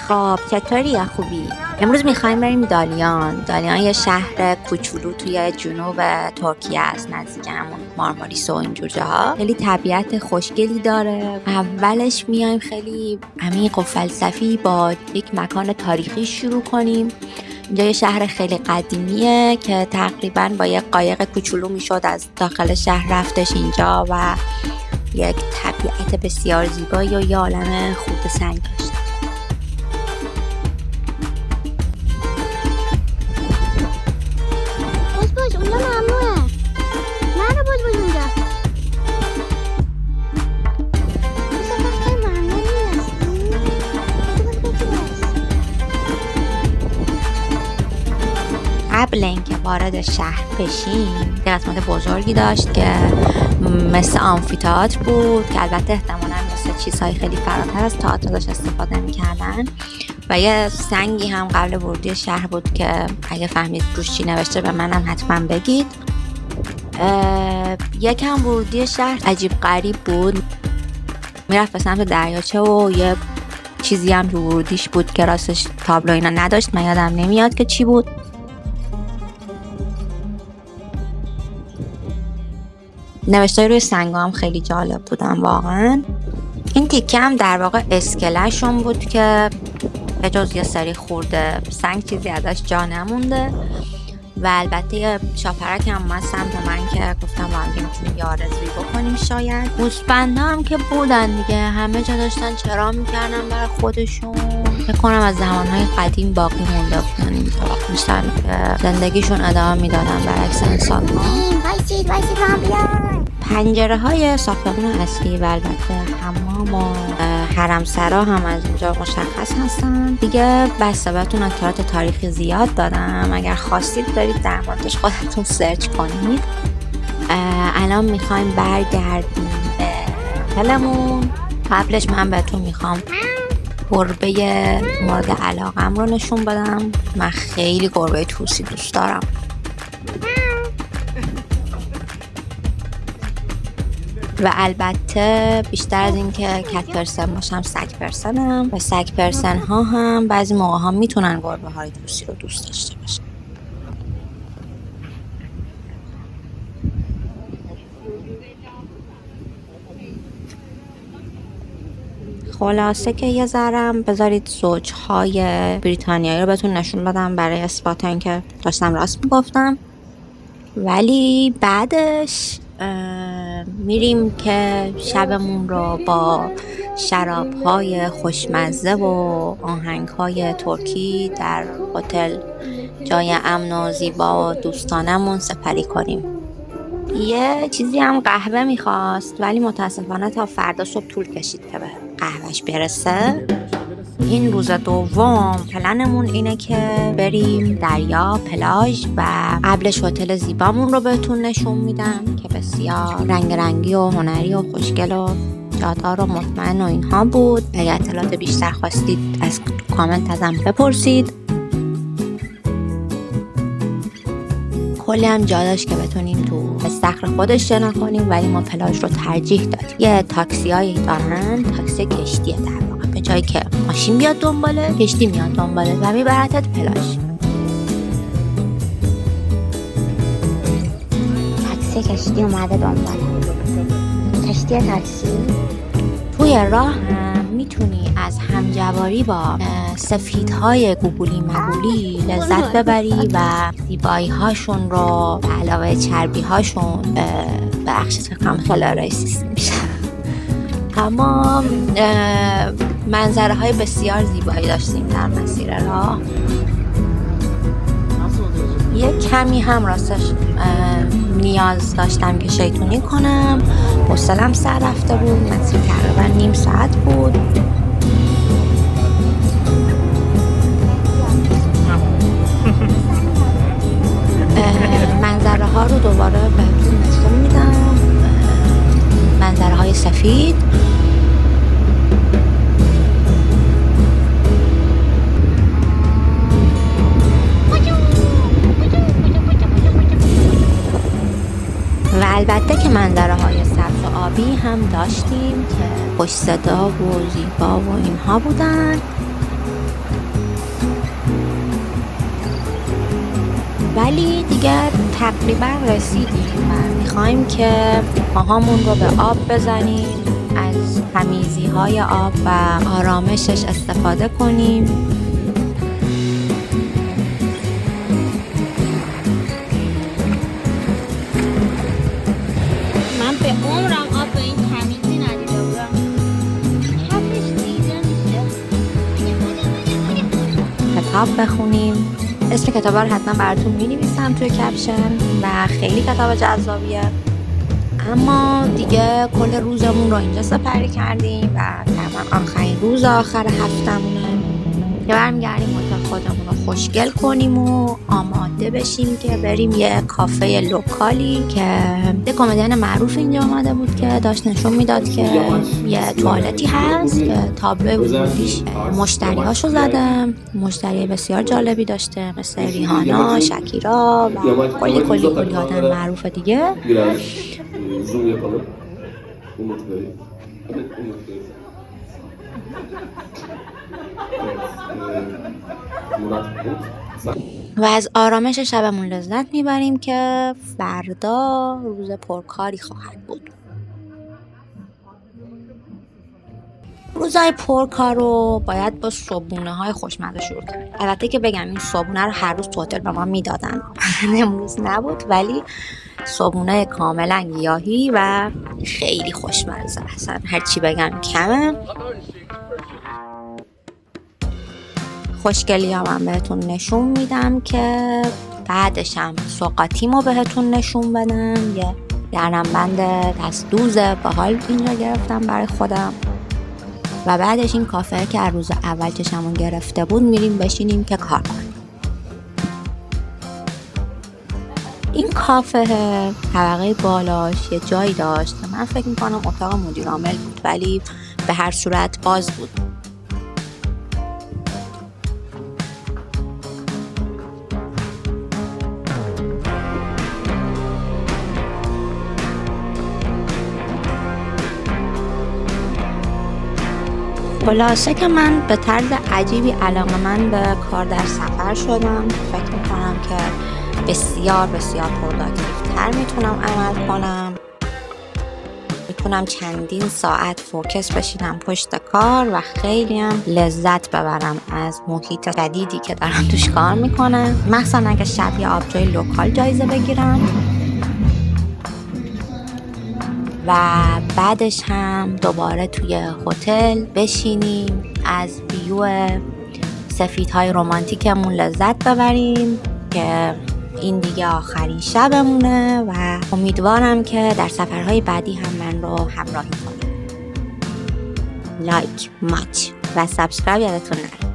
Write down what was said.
خب چطوری یا خوبی؟ امروز میخوایم بریم دالیان یه شهر کوچولو توی جنوب ترکیه است، نزدیک همون مارماریس و اینجور جاها. خیلی طبیعت خوشگلی داره. اولش میایم خیلی عمیق و فلسفی با یک مکان تاریخی شروع کنیم. اینجا یه شهر خیلی قدیمیه که تقریبا با یک قایق کوچولو میشد از داخل شهر رفتش اینجا و یک طبیعت بسیار زیبایی و یه عالم خورد سنگ داشت. باش اونجا ممنوعه. نرو باش اونجا. قبل اینکه وارد شهر بشیم یه قسمت بزرگی داشت که مثل آمفی‌تئاتر بود که البته احتمالاً مثل چیزهای خیلی فراتر از تئاتر داشت استفاده می‌کردن و یه سنگی هم قبل ورودی شهر بود که اگه فهمید روش چی نوشته به منم حتما بگید. یکم ورودی شهر عجیب غریب بود، میرفت به سمت دریاچه و یه چیزی هم تو ورودیش بود که راستش تابلو اینا نداشت، من یادم نمیاد که چی بود. نوشته‌های روی سنگا هم خیلی جالب بودن واقعا. این تیکه هم در واقع اسکله‌شون بود که به جز یه سری خورده سنگ چیزی ازش جا نمونده و البته یه شاپرک هم اومد سمت من که گفتم با هم میتونیم یه آرزویی بکنیم. شاید گوسفندا هم که بودن دیگه، همه جا داشتن چرا میکردن برای خودشون. فکر کنم از زمانهای قدیم باقی مونده بودن اینجا، میشتن زندگیشون ادامه میدادن برعکس انسان‌ها. وایسید هم بیان. پنجره های ساختمان اصلی و البته حمام و حرمسرا هم از اینجا مشخص هستن دیگه. بسته بهتون اطلاعات تاریخی زیاد دادم، اگر خواستید برید در موردش خودتون سرچ کنید. الان میخوایم برگردیم به هلمون. قبلش من بهتون میخوام گربه مورد علاقم رو نشون بدم. من خیلی گربه توسی دوست دارم. و البته بیشتر از این که کت پرسن باشم سگ پرسنم و سگ پرسن ها هم بعضی موقع ها میتونن گربه های توسی رو دوست داشته باشن. خلاصه که یه ذرم بذارید زوجهای بریتانیایی رو بهتون نشون بدم برای اثبات اینکه داشتم راست میگفتم. ولی بعدش میریم که شبمون رو با شراب‌های خوشمزه و آهنگ‌های ترکی در هتل جای امن و زیبا و دوستانمون سپری کنیم. یه چیزی هم قهوه میخواست ولی متاسفانه تا فردا صبح طول کشید که به قهوهش برسه. این روز دوم پلنمون اینه که بریم دریا، پلاژ و قبلش هتل زیبامون رو بهتون نشون میدم که بسیار رنگ رنگی و هنری و خوشگل و جادار و مطمئن و اینها بود. اگر اطلاعات بیشتر خواستید از کامنت ازم بپرسید. کلی هم جا داشت که بتونیم تو استخر خودش شنا کنیم ولی ما پلاژ رو ترجیح دادیم. یه تاکسیایی دارن، تاکسی کشتیه در واقع، به جایی که ماشین بیاد دنباله کشتی میاد دنباله و میبرتت پلاژ. تاکسی کشتی اومده دنباله. کشتی تاکسی. توی راه هم میتونی از همجواری با سفیدهای گوگولی مگولی لذت ببری و زیبایی هاشون رو به علاوه چربی هاشون بخش تقام خیلی رئیسیست میشه. اما منظره های بسیار زیبایی داشتیم در مسیر راه. یک کمی هم راستش نیاز داشتم که شیطونی کنم، حوصله‌ام سر رفته بود. مسیر تقریبا نیم ساعت بود. منظره ها رو دوباره بهتون نشون میدم. منظره های سفید. و البته که منظره های سبز و آبی هم داشتیم که خوش صدا و زیبا و اینها بودن. ولی دیگه تقریبا رسیدیم و میخوایم که پاهامون رو به آب بزنیم، از تمیزی های آب و آرامشش استفاده کنیم. من به عمرم آب به این تمیزی ندیده بودم. کفش دیده میشه. کتاب بخونیم. اسم کتاب رو حتما براتون می‌نویسم توی کپشن و خیلی کتاب جذابیه. اما دیگه کل روزمون رو اینجا سپری کردیم و تقریبا آخرین روز آخر هفتمونه که برمیگردیم اتاق خودمون رو خوشگل کنیم و آماده بشیم که بریم یه کافه لوکالی که یه کمدین معروف اینجا آمده بود که داشت نشون میداد که یه توالتی هست که تابلو ورودیش مشتری هاشو زده. مشتری بسیار جالبی داشته مثل ریحانا، شکیرا و کلی آدم معروف دیگه. Zoom yapalım. Umut Bey. Hadi Umut Bey. Evet. Murat Bey. و از آرامش شبمون لذت میبریم که فردا روز پرکاری خواهد بود. روزای پرکار رو باید با صبحونه های خوشمزه شروع کنیم. البته که بگم این صبحونه رو هر روز تو هتل به ما میدادن، امروز نبود، ولی صبحونه کاملا گیاهی و خیلی خوشمزه. اصلا هر چی بگم کمه. خوشگلی ها من بهتون نشون میدم که بعدشم سوقاتیمو بهتون نشون بدم. یه گردنبند دست دوز باحال اینجا گرفتم برای خودم و بعدش این کافه که از روز اول چشمون گرفته بود میریم بشینیم که کار کنیم. این کافه طبقه بالاش یه جایی داشت، من فکر میکنم اتاق مدیر عامل بود ولی به هر صورت باز بود. خلاصه که من به طرز عجیبی علاقه‌مند به کار در سفر شدم. فکر میکنم که بسیار پروداکتیوتر میتونم عمل کنم. میتونم چندین ساعت فوکس بشینم پشت کار و خیلی هم لذت ببرم از محیط جدیدی که دارم توش کار میکنم، مخصوصا اگه شب یا آبجوی لوکال جایزه بگیرم و بعدش هم دوباره توی هتل بشینیم از ویو سفیدهای رمانتیکمون لذت ببریم که این دیگه آخرین شبمونه و امیدوارم که در سفرهای بعدی هم من رو همراهی کنید. لایک، ماچ و سابسکرایب یادتون نره.